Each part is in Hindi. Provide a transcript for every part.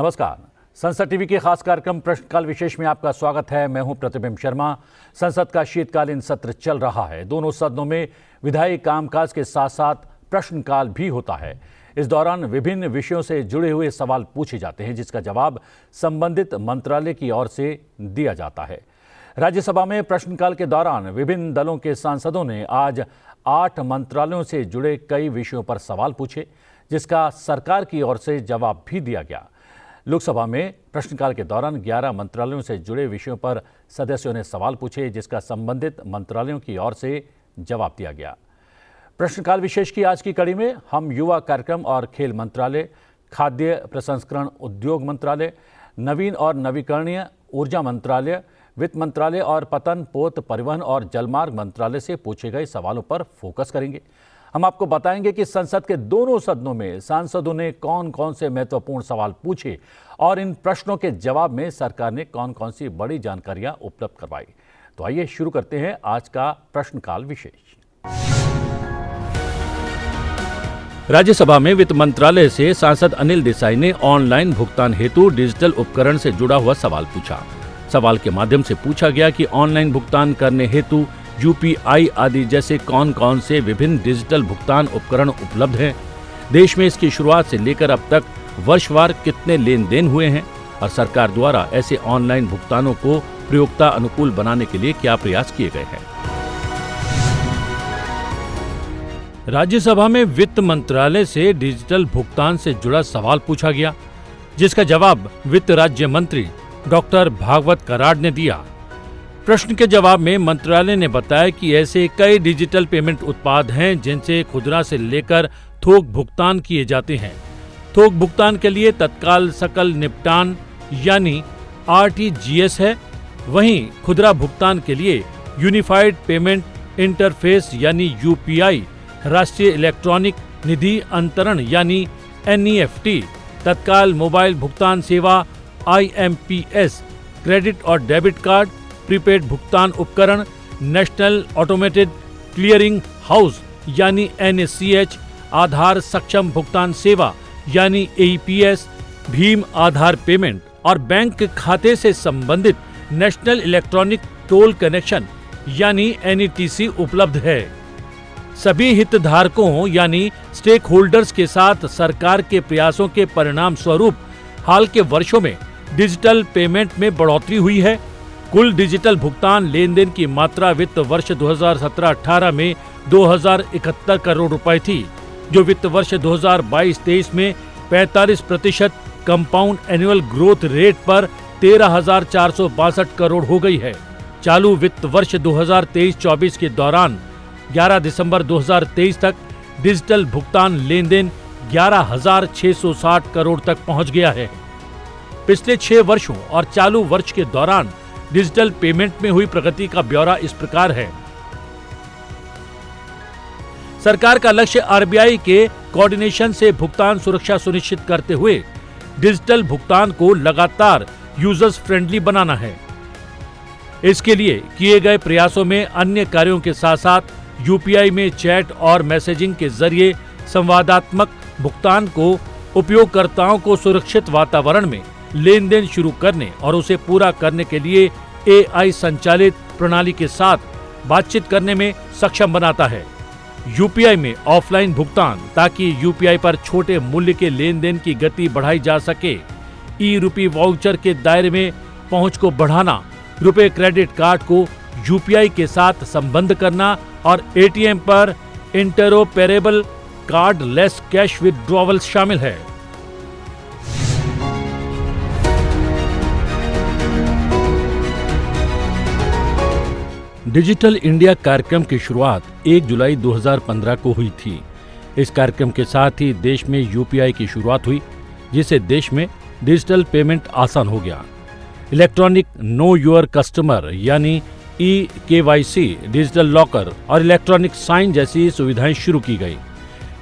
नमस्कार। संसद टीवी के खास कार्यक्रम प्रश्नकाल विशेष में आपका स्वागत है। मैं हूं प्रतिबिंब शर्मा। संसद का शीतकालीन सत्र चल रहा है। दोनों सदनों में विधायी कामकाज के साथ साथ प्रश्नकाल भी होता है। इस दौरान विभिन्न विषयों से जुड़े हुए सवाल पूछे जाते हैं, जिसका जवाब संबंधित मंत्रालय की ओर से दिया जाता है। राज्यसभा में प्रश्नकाल के दौरान विभिन्न दलों के सांसदों ने आज 8 मंत्रालयों से जुड़े कई विषयों पर सवाल पूछे, जिसका सरकार की ओर से जवाब भी दिया गया। लोकसभा में प्रश्नकाल के दौरान 11 मंत्रालयों से जुड़े विषयों पर सदस्यों ने सवाल पूछे, जिसका संबंधित मंत्रालयों की ओर से जवाब दिया गया। प्रश्नकाल विशेष की आज की कड़ी में हम युवा कार्यक्रम और खेल मंत्रालय, खाद्य प्रसंस्करण उद्योग मंत्रालय, नवीन और नवीकरणीय ऊर्जा मंत्रालय, वित्त मंत्रालय और पतन, पोत, परिवहन और जलमार्ग मंत्रालय से पूछे गए सवालों पर फोकस करेंगे। हम आपको बताएंगे कि संसद के दोनों सदनों में सांसदों ने कौन कौन से महत्वपूर्ण सवाल पूछे और इन प्रश्नों के जवाब में सरकार ने कौन कौन सी बड़ी जानकारियां उपलब्ध करवाई। तो आइए शुरू करते हैं आज का प्रश्नकाल विशेष। राज्यसभा में वित्त मंत्रालय से सांसद अनिल देसाई ने ऑनलाइन भुगतान हेतु डिजिटल उपकरण से जुड़ा हुआ सवाल पूछा। सवाल के माध्यम से पूछा गया कि ऑनलाइन भुगतान करने हेतु यूपीआई आदि जैसे कौन कौन से विभिन्न डिजिटल भुगतान उपकरण उपलब्ध हैं, देश में इसकी शुरुआत से लेकर अब तक वर्षवार कितने लेन देन हुए हैं और सरकार द्वारा ऐसे ऑनलाइन भुगतानों को प्रयोक्ता अनुकूल बनाने के लिए क्या प्रयास किए गए हैं। राज्यसभा में वित्त मंत्रालय से डिजिटल भुगतान से जुड़ा सवाल पूछा गया, जिसका जवाब वित्त राज्य मंत्री डॉक्टर भागवत कराड़ ने दिया। प्रश्न के जवाब में मंत्रालय ने बताया कि ऐसे कई डिजिटल पेमेंट उत्पाद हैं जिनसे खुदरा से लेकर थोक भुगतान किए जाते हैं। थोक भुगतान के लिए तत्काल सकल निपटान यानी आरटीजीएस है, वहीं खुदरा भुगतान के लिए यूनिफाइड पेमेंट इंटरफेस यानी यूपीआई, राष्ट्रीय इलेक्ट्रॉनिक निधि अंतरण यानी एनईएफटी, तत्काल मोबाइल भुगतान सेवा आईएमपीएस, क्रेडिट और डेबिट कार्ड, प्रीपेड भुगतान उपकरण, नेशनल ऑटोमेटेड क्लियरिंग हाउस यानी एनएसीएच, आधार सक्षम भुगतान सेवा यानी एईपीएस, भीम आधार पेमेंट और बैंक खाते से संबंधित नेशनल इलेक्ट्रॉनिक टोल कनेक्शन यानी एनईटीसी उपलब्ध है। सभी हितधारकों यानी स्टेक होल्डर्स के साथ सरकार के प्रयासों के परिणाम स्वरूप हाल के वर्षों में डिजिटल पेमेंट में बढ़ोतरी हुई है। कुल डिजिटल भुगतान लेन देन की मात्रा वित्त वर्ष 2017-18 में 2071 करोड़ रुपए थी, जो वित्त वर्ष 2022-23 में 45% कंपाउंड एनुअल ग्रोथ रेट पर 13,462 करोड़ हो गई है। चालू वित्त वर्ष 2023-24 के दौरान 11 दिसंबर 2023 तक डिजिटल भुगतान लेन देन 11,660 करोड़ तक पहुंच गया है। पिछले 6 वर्षों और चालू वर्ष के दौरान डिजिटल पेमेंट में हुई प्रगति का ब्यौरा इस प्रकार है। सरकार का लक्ष्य आरबीआई के कोऑर्डिनेशन से भुगतान सुरक्षा सुनिश्चित करते हुए डिजिटल भुगतान को लगातार यूजर्स फ्रेंडली बनाना है। इसके लिए किए गए प्रयासों में अन्य कार्यों के साथ साथ यूपीआई में चैट और मैसेजिंग के जरिए संवादात्मक भुगतान को उपयोगकर्ताओं को सुरक्षित वातावरण में लेन देन शुरू करने और उसे पूरा करने के लिए एआई संचालित प्रणाली के साथ बातचीत करने में सक्षम बनाता है। यूपीआई में ऑफलाइन भुगतान ताकि यूपीआई पर छोटे मूल्य के लेन देन की गति बढ़ाई जा सके, ई रुपी वाउचर के दायरे में पहुंच को बढ़ाना, रुपए क्रेडिट कार्ड को यूपीआई के साथ संबंध करना और एटीएम पर interoperable card less cash withdrawal शामिल है। डिजिटल इंडिया कार्यक्रम की शुरुआत 1 जुलाई 2015 को हुई थी। इस कार्यक्रम के साथ ही देश में यूपीआई की शुरुआत हुई, जिससे देश में डिजिटल पेमेंट आसान हो गया। इलेक्ट्रॉनिक नो योर कस्टमर यानी ई-केवाईसी, डिजिटल लॉकर और इलेक्ट्रॉनिक साइन जैसी सुविधाएं शुरू की गई।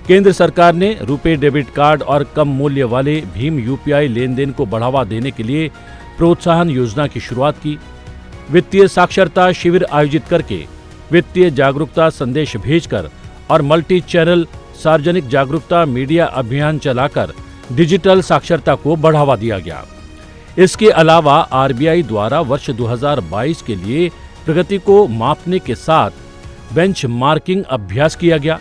केंद्र सरकार ने रुपे डेबिट कार्ड और कम मूल्य वाले भीम यूपीआई लेन देन को बढ़ावा देने के लिए प्रोत्साहन योजना की शुरुआत की। वित्तीय साक्षरता शिविर आयोजित करके, वित्तीय जागरूकता संदेश भेजकर और मल्टी चैनल सार्वजनिक जागरूकता मीडिया अभियान चलाकर डिजिटल साक्षरता को बढ़ावा दिया गया। इसके अलावा आरबीआई द्वारा वर्ष 2022 के लिए प्रगति को मापने के साथ बेंचमार्किंग अभ्यास किया गया।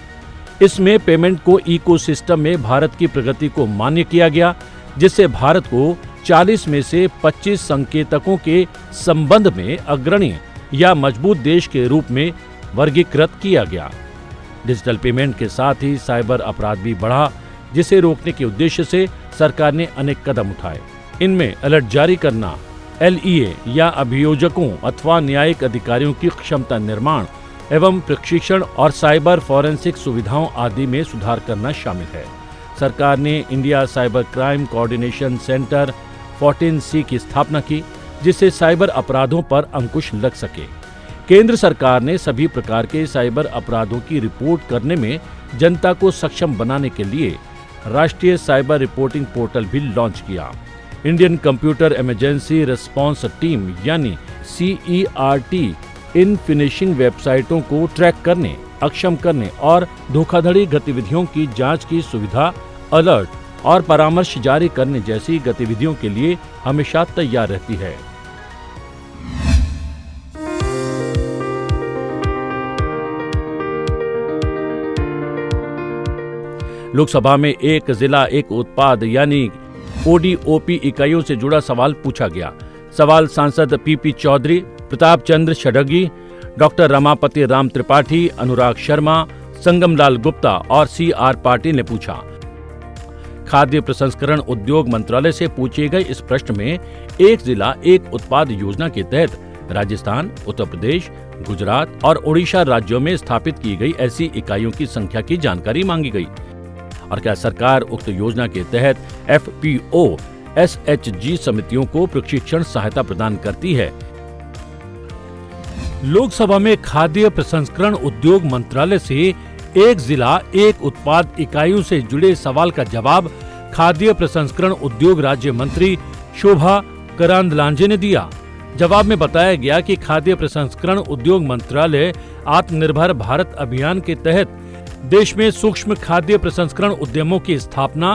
इसमें पेमेंट को इकोसिस्टम में भारत की प्रगति को मान्य किया गया, जिससे भारत को 40 में से 25 संकेतकों के संबंध में अग्रणी या मजबूत देश के रूप में वर्गीकृत किया गया। डिजिटल पेमेंट के साथ ही साइबर अपराध भी बढ़ा, जिसे रोकने के उद्देश्य से सरकार ने अनेक कदम उठाए। इनमें अलर्ट जारी करना, एलईए या अभियोजकों अथवा न्यायिक अधिकारियों की क्षमता निर्माण एवं प्रशिक्षण और साइबर फॉरेंसिक सुविधाओं आदि में सुधार करना शामिल है। सरकार ने India cyber crime coordination centre 14C की स्थापना की, जिससे साइबर अपराधों पर अंकुश लग सके। केंद्र सरकार ने सभी प्रकार के साइबर अपराधों की रिपोर्ट करने में जनता को सक्षम बनाने के लिए राष्ट्रीय साइबर रिपोर्टिंग पोर्टल भी लॉन्च किया। Indian computer emergency response team यानी CERT इन फिनिशिंग वेबसाइटों को ट्रैक करने, अक्षम करने और धोखाधड़ी गतिविधियों की जांच की सुविधा, अलर्ट और परामर्श जारी करने जैसी गतिविधियों के लिए हमेशा तैयार रहती है। लोकसभा में एक जिला एक उत्पाद यानी ODOP इकाइयों से जुड़ा सवाल पूछा गया। सवाल सांसद PP चौधरी, प्रताप चंद्र षडगी, डॉक्टर रमापति राम त्रिपाठी, अनुराग शर्मा, संगमलाल गुप्ता और CR पाटिल ने पूछा। खाद्य प्रसंस्करण उद्योग मंत्रालय से पूछे गए इस प्रश्न में एक जिला एक उत्पाद योजना के तहत राजस्थान, उत्तर प्रदेश, गुजरात और ओडिशा राज्यों में स्थापित की गई ऐसी इकाइयों की संख्या की जानकारी मांगी गई। और क्या सरकार उक्त योजना के तहत FPO SHG समितियों को प्रशिक्षण सहायता प्रदान करती है? लोकसभा में खाद्य प्रसंस्करण उद्योग मंत्रालय से एक जिला एक उत्पाद इकाइयों से जुड़े सवाल का जवाब खाद्य प्रसंस्करण उद्योग राज्य मंत्री शोभा करांदलाजे ने दिया। जवाब में बताया गया कि खाद्य प्रसंस्करण उद्योग मंत्रालय आत्मनिर्भर भारत अभियान के तहत देश में सूक्ष्म खाद्य प्रसंस्करण उद्यमों की स्थापना,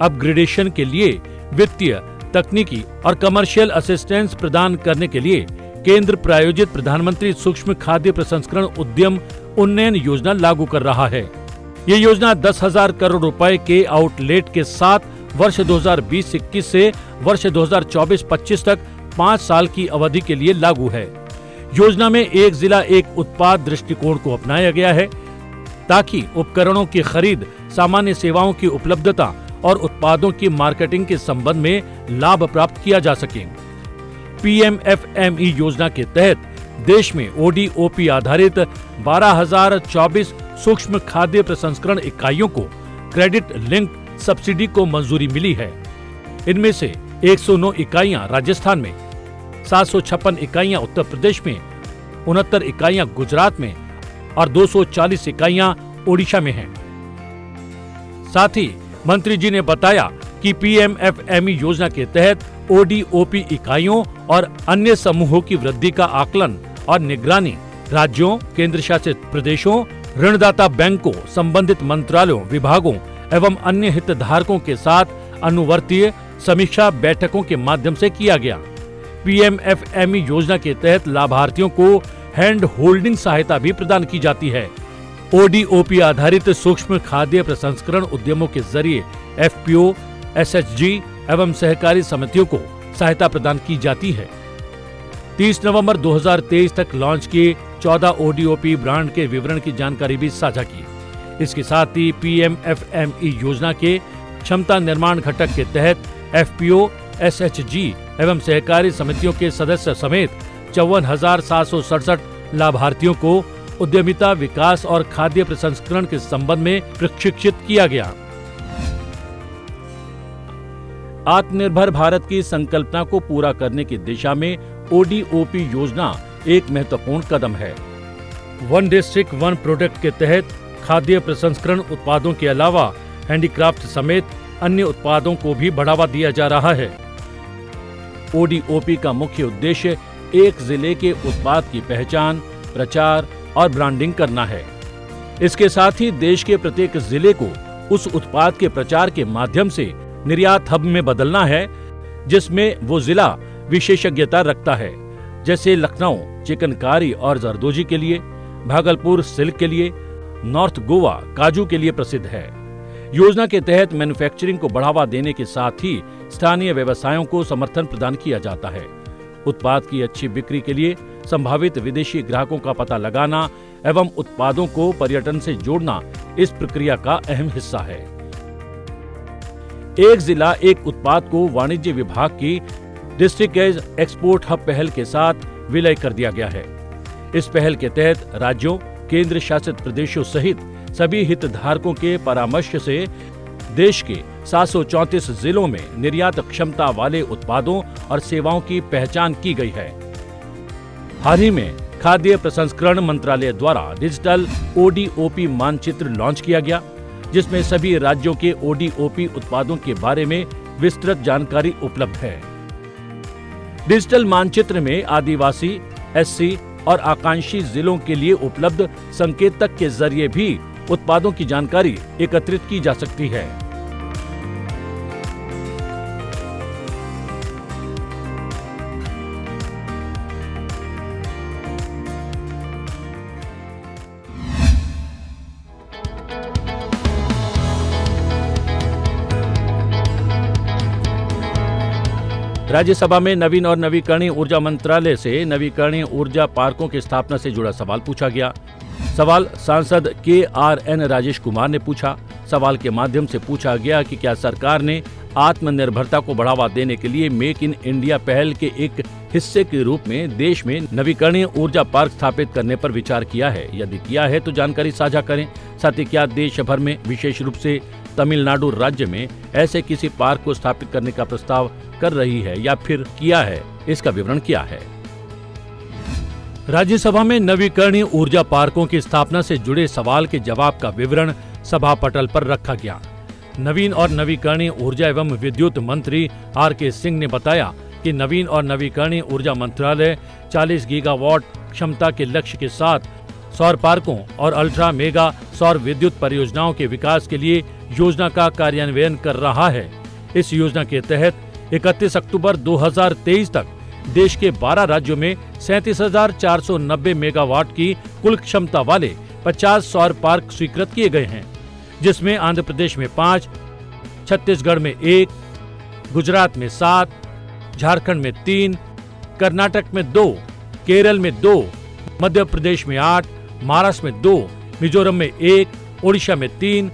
अपग्रेडेशन के लिए वित्तीय, तकनीकी और कमर्शियल असिस्टेंस प्रदान करने के लिए केंद्र प्रायोजित प्रधानमंत्री सूक्ष्म खाद्य प्रसंस्करण उद्यम उन्नयन योजना लागू कर रहा है। ये योजना 10,000 करोड़ रुपए के आउटलेट के साथ वर्ष 2020-21 से वर्ष 2024-25 तक 5 साल की अवधि के लिए लागू है। योजना में एक जिला एक उत्पाद दृष्टिकोण को अपनाया गया है, ताकि उपकरणों की खरीद, सामान्य सेवाओं की उपलब्धता और उत्पादों की मार्केटिंग के संबंध में लाभ प्राप्त किया जा सके। PMFME योजना के तहत देश में ODOP आधारित 12,024 सूक्ष्म खाद्य प्रसंस्करण इकाइयों को क्रेडिट लिंक सब्सिडी को मंजूरी मिली है। इनमें से 109 इकाइयां राजस्थान में, 756 इकाइयां उत्तर प्रदेश में, 69 इकाइयां गुजरात में और 240 इकाइयां ओडिशा में हैं। साथ ही मंत्री जी ने बताया कि PMFME योजना के तहत ODOP इकाइयों और अन्य समूहों की वृद्धि का आकलन और निगरानी राज्यों, केंद्र शासित प्रदेशों, ऋणदाता बैंकों, संबंधित मंत्रालयों, विभागों एवं अन्य हितधारकों के साथ अनुवर्तीय समीक्षा बैठकों के माध्यम से किया गया। PMFME योजना के तहत लाभार्थियों को हैंड होल्डिंग सहायता भी प्रदान की जाती है। ODOP आधारित सूक्ष्म खाद्य प्रसंस्करण उद्यमों के जरिए FPO, SHG एवं सहकारी समितियों को सहायता प्रदान की जाती है। 30 नवंबर 2023 तक लॉन्च किए 14 ODOP ब्रांड के विवरण की जानकारी भी साझा की। इसके साथ ही PMFME योजना के क्षमता निर्माण घटक के तहत FPO, SHG एवं सहकारी समितियों के सदस्य समेत 54,767 लाभार्थियों को उद्यमिता विकास और खाद्य प्रसंस्करण के संबंध में प्रशिक्षित किया गया। आत्मनिर्भर भारत की संकल्पना को पूरा करने की दिशा में ODOP योजना एक महत्वपूर्ण कदम है। वन डिस्ट्रिक्ट वन प्रोडक्ट के तहत खाद्य प्रसंस्करण उत्पादों के अलावा हैंडीक्राफ्ट समेत अन्य उत्पादों को भी बढ़ावा दिया जा रहा है। ODOP का मुख्य उद्देश्य एक जिले के उत्पाद की पहचान, प्रचार और ब्रांडिंग करना है। इसके साथ ही देश के प्रत्येक जिले को उस उत्पाद के प्रचार के माध्यम से निर्यात हब में बदलना है, जिसमें वो जिला विशेषज्ञता रखता है, जैसे लखनऊ चिकनकारी और जरदोजी के लिए, भागलपुर सिल्क के लिए, नॉर्थ गोवा काजू के लिए प्रसिद्ध है। योजना के तहत मैन्युफैक्चरिंग को बढ़ावा देने के साथ ही स्थानीय व्यवसायों को समर्थन प्रदान किया जाता है। उत्पाद की अच्छी बिक्री के लिए संभावित विदेशी ग्राहकों का पता लगाना एवं उत्पादों को पर्यटन से जोड़ना इस प्रक्रिया का अहम हिस्सा है। एक जिला एक उत्पाद को वाणिज्य विभाग की डिस्ट्रिक्ट एज एक्सपोर्ट हब पहल के साथ विलय कर दिया गया है। इस पहल के तहत राज्यों, केंद्र शासित प्रदेशों सहित सभी हितधारकों के परामर्श से देश के 734 जिलों में निर्यात क्षमता वाले उत्पादों और सेवाओं की पहचान की गई है। हाल ही में खाद्य प्रसंस्करण मंत्रालय द्वारा डिजिटल ओडीओपी मानचित्र लॉन्च किया गया, जिसमें सभी राज्यों के ओडीओपी उत्पादों के बारे में विस्तृत जानकारी उपलब्ध है। डिजिटल मानचित्र में आदिवासी, एससी और आकांक्षी जिलों के लिए उपलब्ध संकेतक के जरिए भी उत्पादों की जानकारी एकत्रित की जा सकती है। राज्यसभा में नवीन और नवीकरणीय ऊर्जा मंत्रालय से नवीकरणीय ऊर्जा पार्कों की स्थापना से जुड़ा सवाल पूछा गया। सवाल सांसद KRN राजेश कुमार ने पूछा। सवाल के माध्यम से पूछा गया कि क्या सरकार ने आत्मनिर्भरता को बढ़ावा देने के लिए मेक इन इंडिया पहल के एक हिस्से के रूप में देश में नवीकरणीय ऊर्जा पार्क स्थापित करने पर विचार किया है? यदि किया है तो जानकारी साझा करें। साथ ही क्या देश भर में, विशेष रूप से तमिलनाडु राज्य में ऐसे किसी पार्क को स्थापित करने का प्रस्ताव कर रही है या फिर किया है? इसका विवरण क्या है? राज्यसभा में नवीकरणीय ऊर्जा पार्कों की स्थापना से जुड़े सवाल के जवाब का विवरण सभा पटल पर रखा गया। नवीन और नवीकरणीय ऊर्जा एवं विद्युत मंत्री RK सिंह ने बताया कि नवीन और नवीकरणीय ऊर्जा मंत्रालय 40 गीगावाट क्षमता के लक्ष्य के साथ सौर पार्कों और अल्ट्रा मेगा सौर विद्युत परियोजनाओं के विकास के लिए योजना का कार्यान्वयन कर रहा है। इस योजना के तहत 31 अक्टूबर 2023 तक देश के 12 राज्यों में 37,490 मेगावाट की कुल क्षमता वाले 50 सौर पार्क स्वीकृत किए गए हैं, जिसमें आंध्र प्रदेश में 5, छत्तीसगढ़ में 1, गुजरात में 7, झारखंड में 3, कर्नाटक में 2, केरल में 2, मध्य प्रदेश में 8, महाराष्ट्र में 2, मिजोरम में 1, ओडिशा में 3,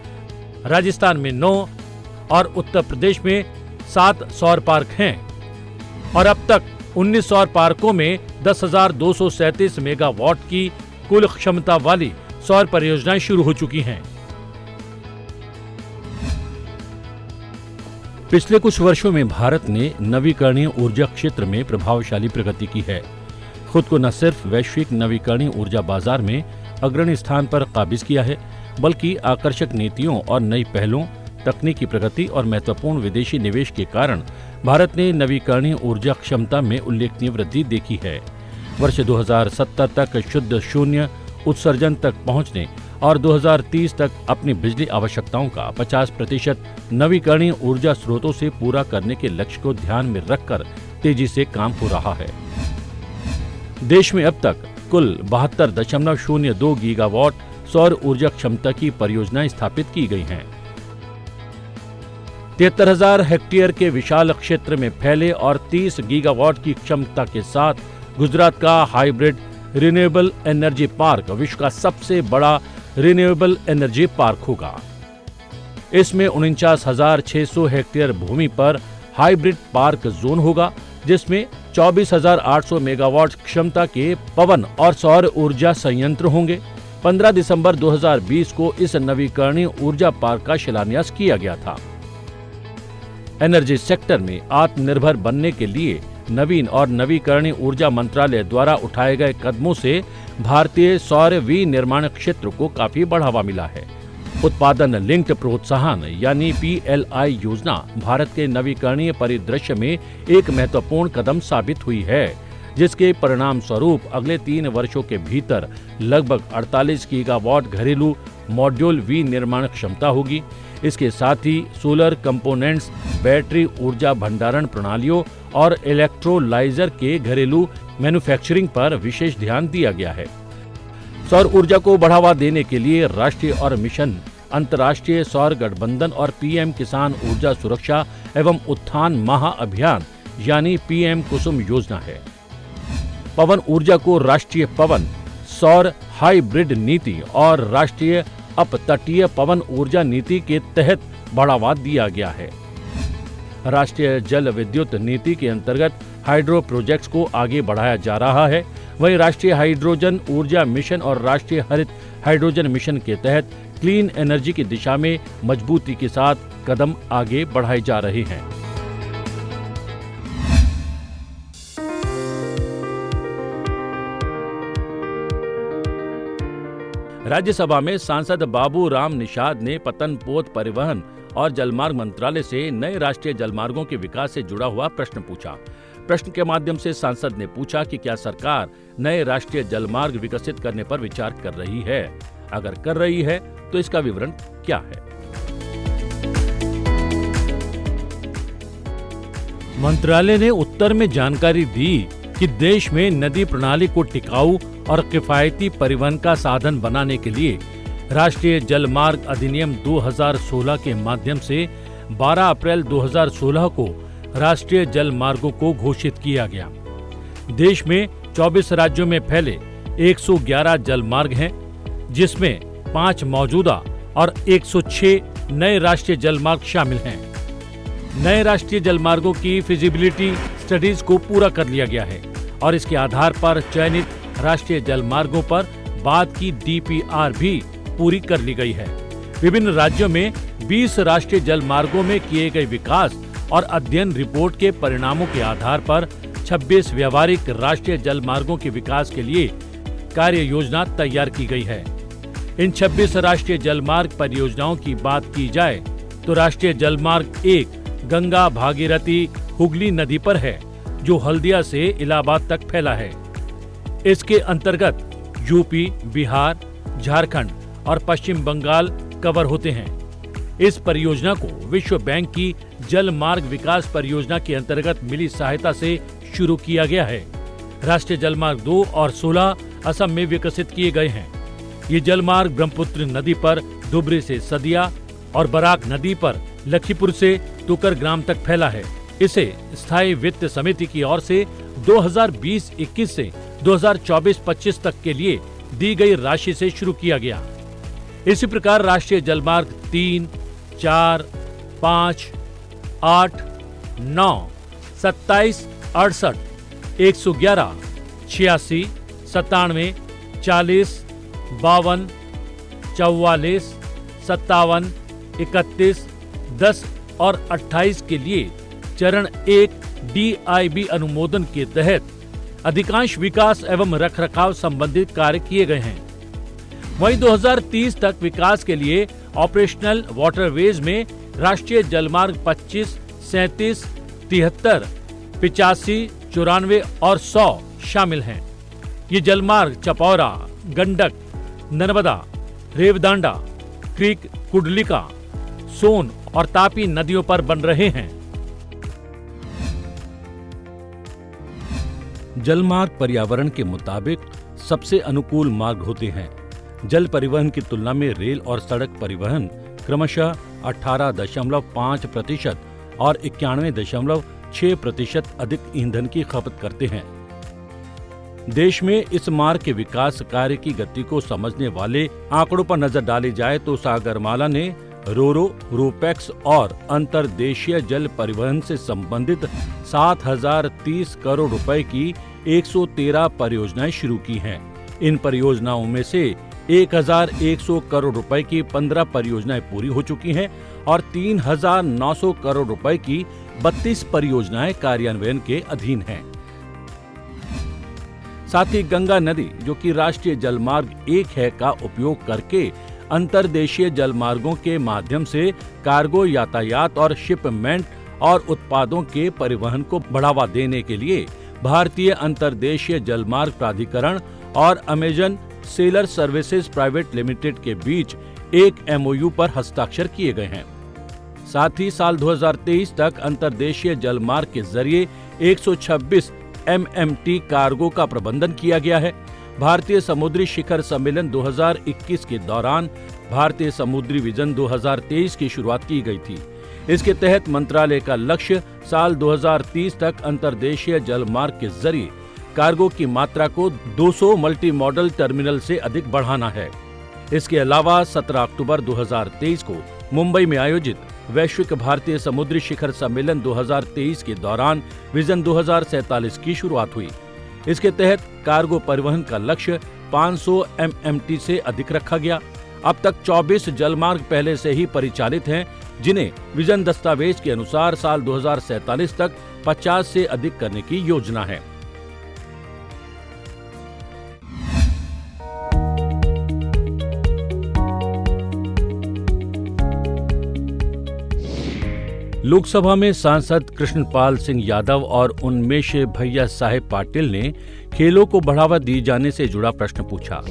राजस्थान में 9 और उत्तर प्रदेश में 7 सौर पार्क हैं। और अब तक 19 सौर पार्कों में 10,237 मेगावाट की कुल क्षमता वाली सौर परियोजनाएं शुरू हो चुकी हैं। पिछले कुछ वर्षों में भारत ने नवीकरणीय ऊर्जा क्षेत्र में प्रभावशाली प्रगति की है। खुद को न सिर्फ वैश्विक नवीकरणीय ऊर्जा बाजार में अग्रणी स्थान पर काबिज किया है, बल्कि आकर्षक नीतियों और नई पहलों, तकनीकी प्रगति और महत्वपूर्ण विदेशी निवेश के कारण भारत ने नवीकरणीय ऊर्जा क्षमता में उल्लेखनीय वृद्धि देखी है। वर्ष 2070 तक शुद्ध शून्य उत्सर्जन तक पहुंचने और 2030 तक अपनी बिजली आवश्यकताओं का 50% नवीकरणीय ऊर्जा स्रोतों से पूरा करने के लक्ष्य को ध्यान में रखकर तेजी से काम हो रहा है। देश में अब तक कुल 72.02 गीगावाट सौर ऊर्जा क्षमता की परियोजनाएं स्थापित की गई हैं। 73,000 हेक्टेयर के विशाल क्षेत्र में फैले और 30 गीगावाट की क्षमता के साथ गुजरात का हाइब्रिड रिन्यूएबल एनर्जी पार्क विश्व का सबसे बड़ा रिन्यूएबल एनर्जी पार्क होगा। इसमें 49,600 हेक्टेयर भूमि पर हाइब्रिड पार्क जोन होगा, जिसमें 24,800 मेगावाट क्षमता के पवन और सौर ऊर्जा संयंत्र होंगे। 15 दिसंबर 2020 को इस नवीकरणीय ऊर्जा पार्क का शिलान्यास किया गया था। एनर्जी सेक्टर में आत्मनिर्भर बनने के लिए नवीन और नवीकरणीय ऊर्जा मंत्रालय द्वारा उठाए गए कदमों से भारतीय सौर विनिर्माण क्षेत्र को काफी बढ़ावा मिला है। उत्पादन लिंक्ड प्रोत्साहन यानी PLI योजना भारत के नवीकरणीय परिदृश्य में एक महत्वपूर्ण कदम साबित हुई है, जिसके परिणाम स्वरूप अगले 3 वर्षों के भीतर लगभग 48 गीगावाट घरेलू मॉड्यूल विनिर्माण क्षमता होगी। इसके साथ ही सोलर कंपोनेंट्स, बैटरी ऊर्जा भंडारण प्रणालियों और इलेक्ट्रोलाइजर के घरेलू मैन्युफैक्चरिंग पर विशेष ध्यान दिया गया है। सौर ऊर्जा को बढ़ावा देने के लिए राष्ट्रीय और मिशन अंतर्राष्ट्रीय सौर गठबंधन और पीएम किसान ऊर्जा सुरक्षा एवं उत्थान महाअभियान यानी पीएम कुसुम योजना है। पवन ऊर्जा को राष्ट्रीय पवन सौर हाइब्रिड नीति और राष्ट्रीय अपतटीय पवन ऊर्जा नीति के तहत बढ़ावा दिया गया है। राष्ट्रीय जल विद्युत नीति के अंतर्गत हाइड्रो प्रोजेक्ट्स को आगे बढ़ाया जा रहा है। वहीं राष्ट्रीय हाइड्रोजन ऊर्जा मिशन और राष्ट्रीय हरित हाइड्रोजन मिशन के तहत क्लीन एनर्जी की दिशा में मजबूती के साथ कदम आगे बढ़ाए जा रहे हैं। राज्यसभा में सांसद बाबू राम निषाद ने पतनपोत परिवहन और जलमार्ग मंत्रालय से नए राष्ट्रीय जलमार्गों के विकास से जुड़ा हुआ प्रश्न पूछा। प्रश्न के माध्यम से सांसद ने पूछा कि क्या सरकार नए राष्ट्रीय जलमार्ग विकसित करने पर विचार कर रही है? अगर कर रही है तो इसका विवरण क्या है? मंत्रालय ने उत्तर में जानकारी दी कि देश में नदी प्रणाली को टिकाऊ और किफायती परिवहन का साधन बनाने के लिए राष्ट्रीय जलमार्ग अधिनियम 2016 के माध्यम से 12 अप्रैल 2016 को राष्ट्रीय जलमार्गों को घोषित किया गया। देश में 24 राज्यों में फैले 111 जलमार्ग हैं, जिसमें 5 मौजूदा और 106 नए राष्ट्रीय जलमार्ग शामिल हैं। नए राष्ट्रीय जलमार्गों की फिजिबिलिटी स्टडीज को पूरा कर लिया गया है और इसके आधार पर चयनित राष्ट्रीय जलमार्गों पर बाद की डीपीआर भी पूरी कर ली गई है। विभिन्न राज्यों में 20 राष्ट्रीय जलमार्गों में किए गए विकास और अध्ययन रिपोर्ट के परिणामों के आधार पर 26 व्यावहारिक राष्ट्रीय जलमार्गों के विकास के लिए कार्य योजना तैयार की गई है। इन 26 राष्ट्रीय जलमार्ग परियोजनाओं की बात की जाए तो राष्ट्रीय जलमार्ग 1 गंगा भागीरथी हुगली नदी पर है, जो हल्दिया से इलाहाबाद तक फैला है। इसके अंतर्गत यूपी, बिहार, झारखंड और पश्चिम बंगाल कवर होते हैं। इस परियोजना को विश्व बैंक की जल मार्ग विकास परियोजना के अंतर्गत मिली सहायता से शुरू किया गया है। राष्ट्रीय जलमार्ग 2 और 16 असम में विकसित किए गए हैं। ये जलमार्ग ब्रह्मपुत्र नदी पर धुबरी से सदिया और बराक नदी पर लखीपुर से तुकर ग्राम तक फैला है। इसे स्थायी वित्त समिति की ओर से 2020-21 से 2024-25 तक के लिए दी गई राशि से शुरू किया गया। इसी प्रकार राष्ट्रीय जलमार्ग 3, 4, 5, 8, 9, 27, 68, 111, 86, 97, 40, 52, 44, 57, 31, 10 और 28 के लिए चरण 1 DIB अनुमोदन के तहत अधिकांश विकास एवं रखरखाव संबंधित कार्य किए गए हैं। वहीं 2030 तक विकास के लिए ऑपरेशनल वाटरवेज में राष्ट्रीय जलमार्ग 25, 37, 73, 85, 94 और 100 शामिल हैं। ये जलमार्ग चपौरा, गंडक, नर्मदा, रेवदांडा, क्रीक, कुडलिका, सोन और तापी नदियों पर बन रहे हैं। जलमार्ग पर्यावरण के मुताबिक सबसे अनुकूल मार्ग होते हैं। जल परिवहन की तुलना में रेल और सड़क परिवहन क्रमशः 18.5% और 91.6% अधिक ईंधन की खपत करते हैं। देश में इस मार्ग के विकास कार्य की गति को समझने वाले आंकड़ों पर नजर डाली जाए तो सागरमाला ने रोरो, रोपैक्स और अंतर्देशीय जल परिवहन से संबंधित 7,030 करोड़ रुपए की 113 परियोजनाएं शुरू की हैं। इन परियोजनाओं में से 1,100 करोड़ रुपए की 15 परियोजनाएं पूरी हो चुकी हैं और 3,900 करोड़ रुपए की 32 परियोजनाएं कार्यान्वयन के अधीन हैं। साथ ही गंगा नदी, जो कि राष्ट्रीय जलमार्ग 1 है, का उपयोग करके अंतर्देशीय जलमार्गों के माध्यम से कार्गो यातायात और शिपमेंट और उत्पादों के परिवहन को बढ़ावा देने के लिए भारतीय अंतर्देशीय जलमार्ग प्राधिकरण और Amazon seller services private limited के बीच एक MOU पर हस्ताक्षर किए गए हैं। साथ ही साल 2023 तक अंतर्देशीय जलमार्ग के जरिए 126 MMT कार्गो का प्रबंधन किया गया है। भारतीय समुद्री शिखर सम्मेलन 2021 के दौरान भारतीय समुद्री विजन 2023 की शुरुआत की गई थी। इसके तहत मंत्रालय का लक्ष्य साल 2030 तक अंतर्देशीय जलमार्ग के जरिए कार्गो की मात्रा को 200 मल्टी मॉडल टर्मिनल से अधिक बढ़ाना है। इसके अलावा 17 अक्टूबर 2023 को मुंबई में आयोजित वैश्विक भारतीय समुद्री शिखर सम्मेलन 2023 के दौरान विजन 2047 की शुरुआत हुई। इसके तहत कार्गो परिवहन का लक्ष्य 500 MMT से अधिक रखा गया। अब तक 24 जलमार्ग पहले से ही परिचालित हैं, जिन्हें विजन दस्तावेज के अनुसार साल 2047 तक 50 से अधिक करने की योजना है। लोकसभा में सांसद कृष्णपाल सिंह यादव और उन्मेष भैया साहेब पाटिल ने खेलों को बढ़ावा दिए जाने से जुड़ा प्रश्न पूछा।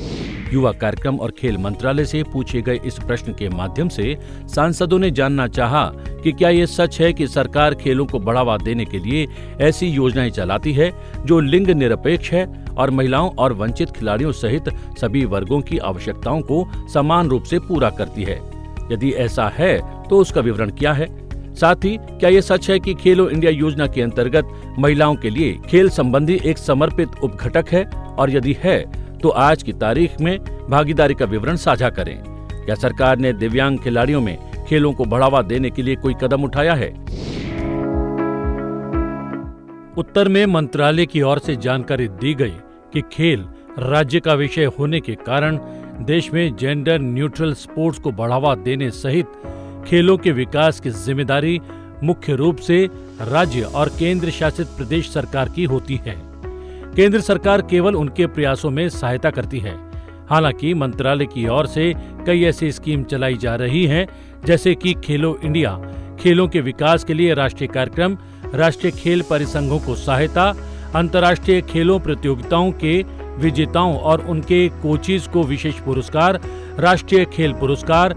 युवा कार्यक्रम और खेल मंत्रालय से पूछे गए इस प्रश्न के माध्यम से सांसदों ने जानना चाहा कि क्या ये सच है कि सरकार खेलों को बढ़ावा देने के लिए ऐसी योजनाएं चलाती है जो लिंग निरपेक्ष है और महिलाओं और वंचित खिलाड़ियों सहित सभी वर्गों की आवश्यकताओं को समान रूप से पूरा करती है। यदि ऐसा है तो उसका विवरण क्या है? साथ ही क्या ये सच है कि खेलो इंडिया योजना के अंतर्गत महिलाओं के लिए खेल संबंधी एक समर्पित उपघटक है, और यदि है तो आज की तारीख में भागीदारी का विवरण साझा करें। क्या सरकार ने दिव्यांग खिलाड़ियों में खेलों को बढ़ावा देने के लिए कोई कदम उठाया है? उत्तर में मंत्रालय की ओर से जानकारी दी गई कि खेल राज्य का विषय होने के कारण देश में जेंडर न्यूट्रल स्पोर्ट्स को बढ़ावा देने सहित खेलों के विकास की जिम्मेदारी मुख्य रूप से राज्य और केंद्र शासित प्रदेश सरकार की होती है। केंद्र सरकार केवल उनके प्रयासों में सहायता करती है। हालांकि मंत्रालय की ओर से कई ऐसी स्कीम चलाई जा रही हैं, जैसे कि खेलो इंडिया, खेलों के विकास के लिए राष्ट्रीय कार्यक्रम, राष्ट्रीय खेल परिसंघों को सहायता, अंतर्राष्ट्रीय खेलों प्रतियोगिताओं के विजेताओं और उनके कोचिज को विशेष पुरस्कार, राष्ट्रीय खेल पुरस्कार,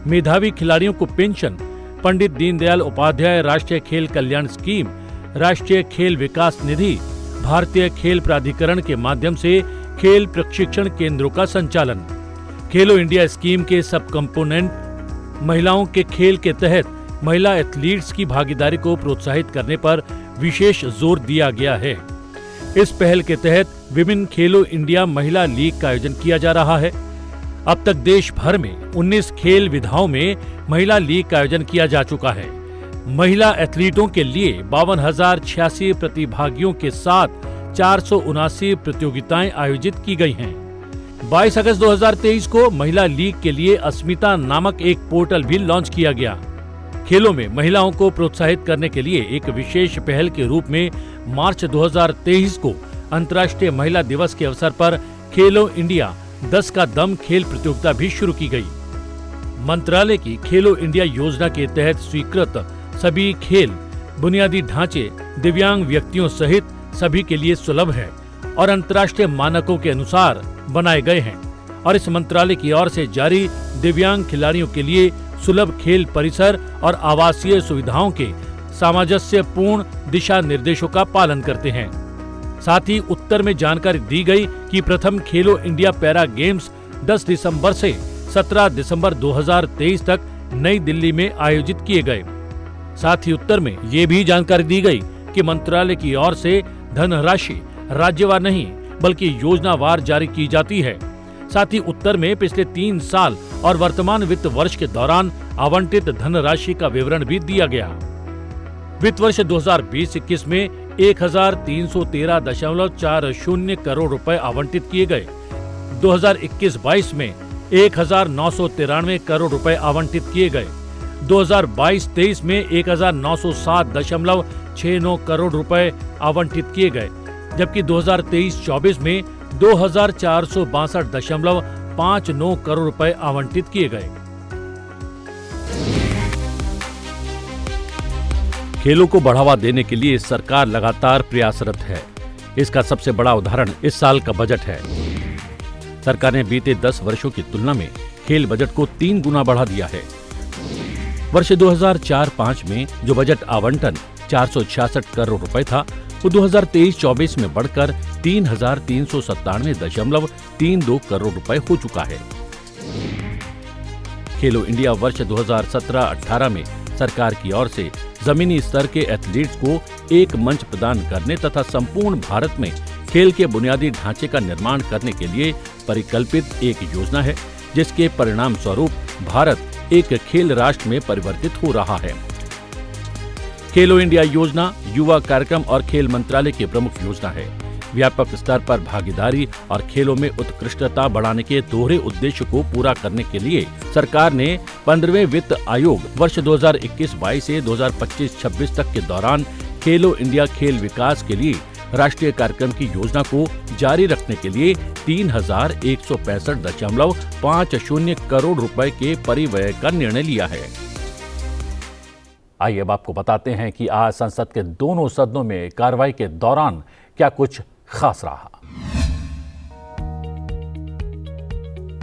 मेधावी खिलाड़ियों को पेंशन, पंडित दीनदयाल उपाध्याय राष्ट्रीय खेल कल्याण स्कीम, राष्ट्रीय खेल विकास निधि, भारतीय खेल प्राधिकरण के माध्यम से खेल प्रशिक्षण केंद्रों का संचालन। खेलो इंडिया स्कीम के सब कंपोनेंट महिलाओं के खेल के तहत महिला एथलीट्स की भागीदारी को प्रोत्साहित करने पर विशेष जोर दिया गया है। इस पहल के तहत विभिन्न खेलो इंडिया महिला लीग का आयोजन किया जा रहा है। अब तक देश भर में 19 खेल विधाओं में महिला लीग का आयोजन किया जा चुका है। महिला एथलीटों के लिए 52,086 प्रतिभागियों के साथ 479 प्रतियोगिताएं आयोजित की गई हैं। 22 अगस्त 2023 को महिला लीग के लिए अस्मिता नामक एक पोर्टल भी लॉन्च किया गया। खेलों में महिलाओं को प्रोत्साहित करने के लिए एक विशेष पहल के रूप में मार्च 2023 को अंतर्राष्ट्रीय महिला दिवस के अवसर पर खेलो इंडिया 10 का दम खेल प्रतियोगिता भी शुरू की गई। मंत्रालय की खेलो इंडिया योजना के तहत स्वीकृत सभी खेल बुनियादी ढांचे दिव्यांग व्यक्तियों सहित सभी के लिए सुलभ है और अंतर्राष्ट्रीय मानकों के अनुसार बनाए गए हैं, और इस मंत्रालय की ओर से जारी दिव्यांग खिलाड़ियों के लिए सुलभ खेल परिसर और आवासीय सुविधाओं के सामंजस्यपूर्ण दिशा निर्देशों का पालन करते हैं। साथ ही उत्तर में जानकारी दी गई कि प्रथम खेलो इंडिया पैरा गेम्स 10 दिसंबर से 17 दिसंबर 2023 तक नई दिल्ली में आयोजित किए गए। साथ ही उत्तर में ये भी जानकारी दी गई कि मंत्रालय की ओर से धनराशि राज्यवार नहीं बल्कि योजनावार जारी की जाती है। साथ ही उत्तर में पिछले 3 साल और वर्तमान वित्त वर्ष के दौरान आवंटित धनराशि का विवरण भी दिया गया। वित्त वर्ष 2020-21 में 1313.40 करोड़ रुपए आवंटित किए गए। 2021-22 में 1993 करोड़ रुपए आवंटित किए गए। 2022-23 में 1907.69 करोड़ रुपए आवंटित किए गए, जबकि 2023-24 में 2462.59 करोड़ रुपए आवंटित किए गए। खेलों को बढ़ावा देने के लिए सरकार लगातार प्रयासरत है। इसका सबसे बड़ा उदाहरण इस साल का बजट है। सरकार ने बीते 10 वर्षों की तुलना में खेल बजट को 3 गुना बढ़ा दिया है। वर्ष 2004-05 में जो बजट आवंटन 466 करोड़ रुपए था, वो 2023-24 में बढ़कर 3,397.32 करोड़ रुपए हो चुका है। खेलो इंडिया वर्ष 2017-18 में सरकार की ओर से जमीनी स्तर के एथलीट्स को एक मंच प्रदान करने तथा संपूर्ण भारत में खेल के बुनियादी ढांचे का निर्माण करने के लिए परिकल्पित एक योजना है, जिसके परिणाम स्वरूप भारत एक खेल राष्ट्र में परिवर्तित हो रहा है। खेलो इंडिया योजना युवा कार्यक्रम और खेल मंत्रालय की प्रमुख योजना है। व्यापक स्तर पर भागीदारी और खेलों में उत्कृष्टता बढ़ाने के दोहरे उद्देश्य को पूरा करने के लिए सरकार ने 15वें वित्त आयोग वर्ष 2021-22 से 2025-26 तक के दौरान खेलो इंडिया खेल विकास के लिए राष्ट्रीय कार्यक्रम की योजना को जारी रखने के लिए 3,165.50 करोड़ रुपए के परिव्यय का निर्णय लिया है। आइए अब आपको बताते हैं कि आज संसद के दोनों सदनों में कार्रवाई के दौरान क्या कुछ खास रहा।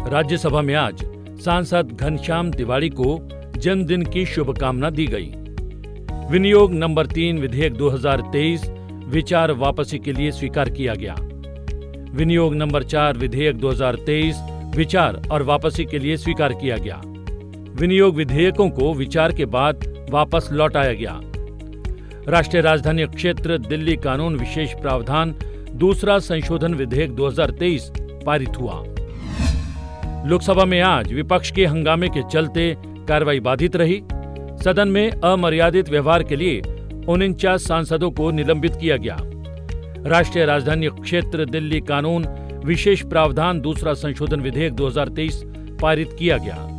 राज्यसभा में आज सांसद घनश्याम तिवारी को जन्मदिन की शुभकामना दी गई। विनियोग नंबर 3 विधेयक 2023 विचार वापसी के लिए स्वीकार किया गया। विनियोग नंबर 4 विधेयक 2023 विचार और वापसी के लिए स्वीकार किया गया। विनियोग विधेयकों को विचार के बाद वापस लौटाया गया। राष्ट्रीय राजधानी क्षेत्र दिल्ली कानून विशेष प्रावधान दूसरा संशोधन विधेयक 2023 पारित हुआ। लोकसभा में आज विपक्ष के हंगामे के चलते कार्रवाई बाधित रही। सदन में अमर्यादित व्यवहार के लिए 49 सांसदों को निलंबित किया गया। राष्ट्रीय राजधानी क्षेत्र दिल्ली कानून विशेष प्रावधान दूसरा संशोधन विधेयक 2023 पारित किया गया।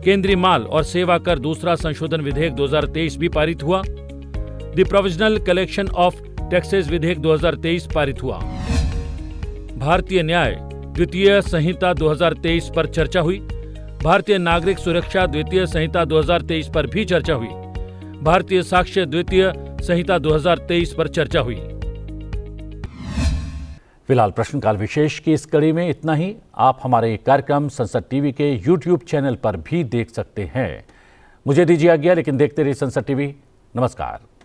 केंद्रीय माल और सेवा कर दूसरा संशोधन विधेयक 2023 भी पारित हुआ। The provisional collection of taxes विधेयक 2023 पारित हुआ। भारतीय न्याय द्वितीय संहिता 2023 पर चर्चा हुई। भारतीय नागरिक सुरक्षा द्वितीय संहिता 2023 पर भी चर्चा हुई। भारतीय साक्ष्य द्वितीय संहिता 2023 पर चर्चा हुई। फिलहाल प्रश्नकाल विशेष की इस कड़ी में इतना ही। आप हमारे कार्यक्रम संसद टीवी के YouTube चैनल पर भी देख सकते हैं। मुझे दीजिए आज्ञा, लेकिन देखते रहिए संसद टीवी। नमस्कार।